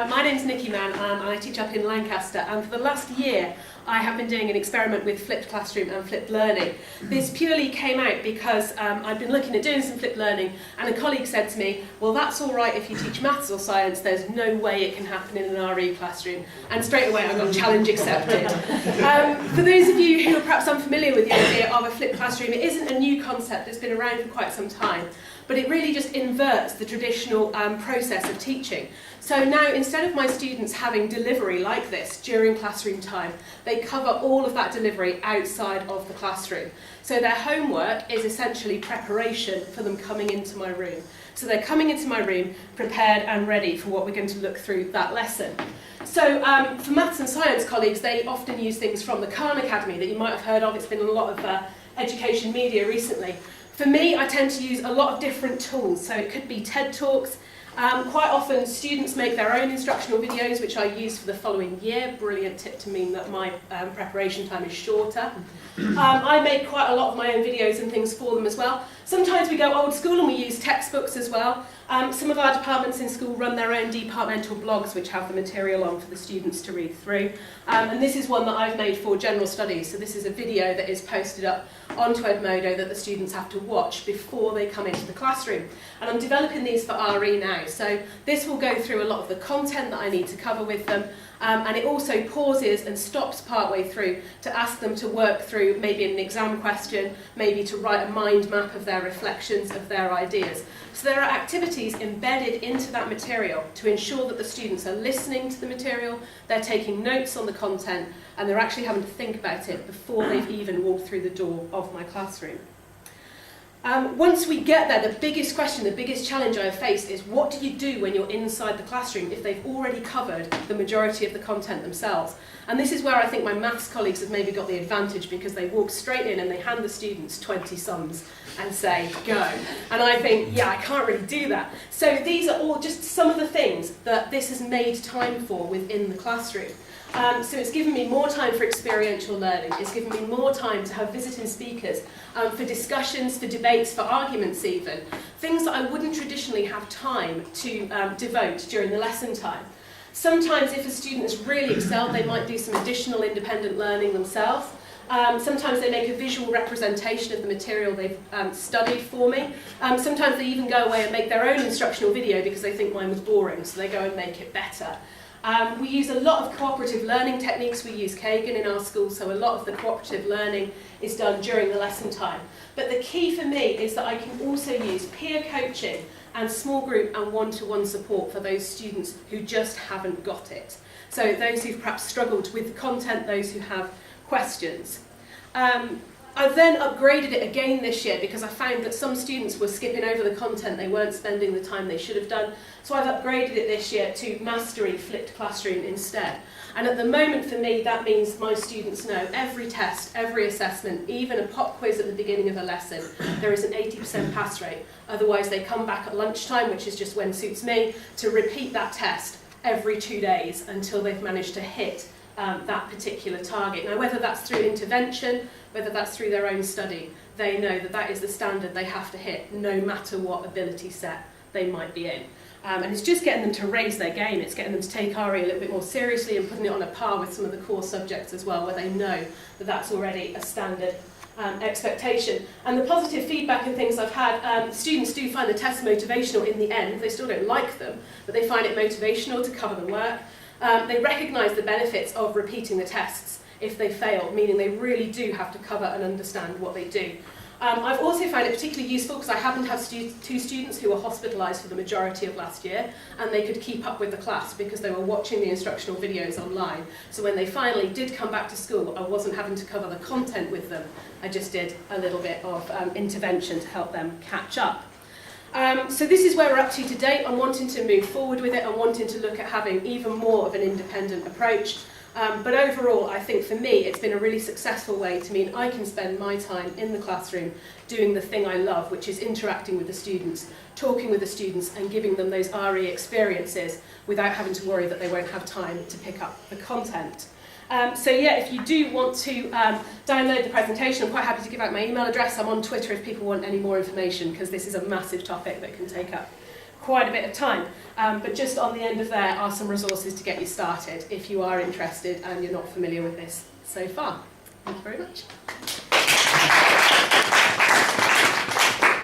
My name's Nikki, Mann, and I teach up in Lancaster, and for the last year I have been doing an experiment with flipped classroom and flipped learning. This purely came out because I'd been looking at doing some flipped learning, and a colleague said to me, well, that's all right if you teach maths or science, there's no way it can happen in an RE classroom. And straight away I got challenge accepted. For those of you who are perhaps unfamiliar with the idea of a flipped classroom, it isn't a new concept, it's been around for quite some time. But it really just inverts the traditional process of teaching. So now, instead of my students having delivery like this during classroom time, they cover all of that delivery outside of the classroom. So their homework is essentially preparation for them coming into my room. So they're coming into my room prepared and ready for what we're going to look through that lesson. So for maths and science colleagues, they often use things from the Culham Academy that you might have heard of. It's been in a lot of education media recently. For me, I tend to use a lot of different tools, so it could be TED Talks. Quite often students make their own instructional videos, which I use for the following year. Brilliant tip to mean that my preparation time is shorter. I make quite a lot of my own videos and things for them as well. Sometimes we go old school and we use textbooks as well. Some of our departments in school run their own departmental blogs which have the material on for the students to read through. And this is one that I've made for general studies. So this is a video that is posted up onto Edmodo that the students have to watch before they come into the classroom. And I'm developing these for RE now. So this will go through a lot of the content that I need to cover with them. And it also pauses and stops partway through to ask them to work through maybe an exam question, maybe to write a mind map of their reflections of their ideas. So there are activities embedded into that material to ensure that the students are listening to the material, they're taking notes on the content, and they're actually having to think about it before they've even walked through the door of my classroom. Once we get there, the biggest question, the biggest challenge I have faced is what do you do when you're inside the classroom if they've already covered the majority of the content themselves? And this is where I think my maths colleagues have maybe got the advantage because they walk straight in and they hand the students 20 sums and say, go. And I think, yeah, I can't really do that. So these are all just some of the things that this has made time for within the classroom. So it's given me more time for experiential learning, it's given me more time to have visiting speakers, for discussions, for debates, for arguments even, things that I wouldn't traditionally have time to devote during the lesson time. Sometimes if a student has really excelled, they might do some additional independent learning themselves. Sometimes they make a visual representation of the material they've studied for me. Sometimes they even go away and make their own instructional video because they think mine was boring, so they go and make it better. We use a lot of cooperative learning techniques. We use Kagan in our school, so a lot of the cooperative learning is done during the lesson time. But the key for me is that I can also use peer coaching and small group and one-to-one support for those students who just haven't got it. So those who've perhaps struggled with the content, those who have questions. I've then upgraded it again this year because I found that some students were skipping over the content, they weren't spending the time they should have done. So I've upgraded it this year to Mastery Flipped Classroom instead. And at the moment for me that means my students know every test, every assessment, even a pop quiz at the beginning of a lesson, there is an 80% pass rate. Otherwise they come back at lunchtime, which is just when suits me, to repeat that test every 2 days until they've managed to hit that particular target. Now whether that's through intervention, whether that's through their own study, they know that that is the standard they have to hit no matter what ability set they might be in. And it's just getting them to raise their game, it's getting them to take RE a little bit more seriously and putting it on a par with some of the core subjects as well, where they know that that's already a standard expectation. And the positive feedback and things I've had, students do find the tests motivational in the end. They still don't like them, but they find it motivational to cover the work. They recognise the benefits of repeating the tests if they fail, meaning they really do have to cover and understand what they do. I've also found it particularly useful because I happen to have two students who were hospitalised for the majority of last year, and they could keep up with the class because they were watching the instructional videos online. So when they finally did come back to school, I wasn't having to cover the content with them. I just did a little bit of intervention to help them catch up. So this is where we're up to today. I'm wanting to move forward with it. I'm wanting to look at having even more of an independent approach. But overall, I think for me, it's been a really successful way to mean I can spend my time in the classroom doing the thing I love, which is interacting with the students, talking with the students and giving them those RE experiences without having to worry that they won't have time to pick up the content. So yeah, if you do want to download the presentation, I'm quite happy to give out my email address. I'm on Twitter if people want any more information because this is a massive topic that can take up quite a bit of time. But just on the end of there are some resources to get you started if you are interested and you're not familiar with this so far. Thank you very much.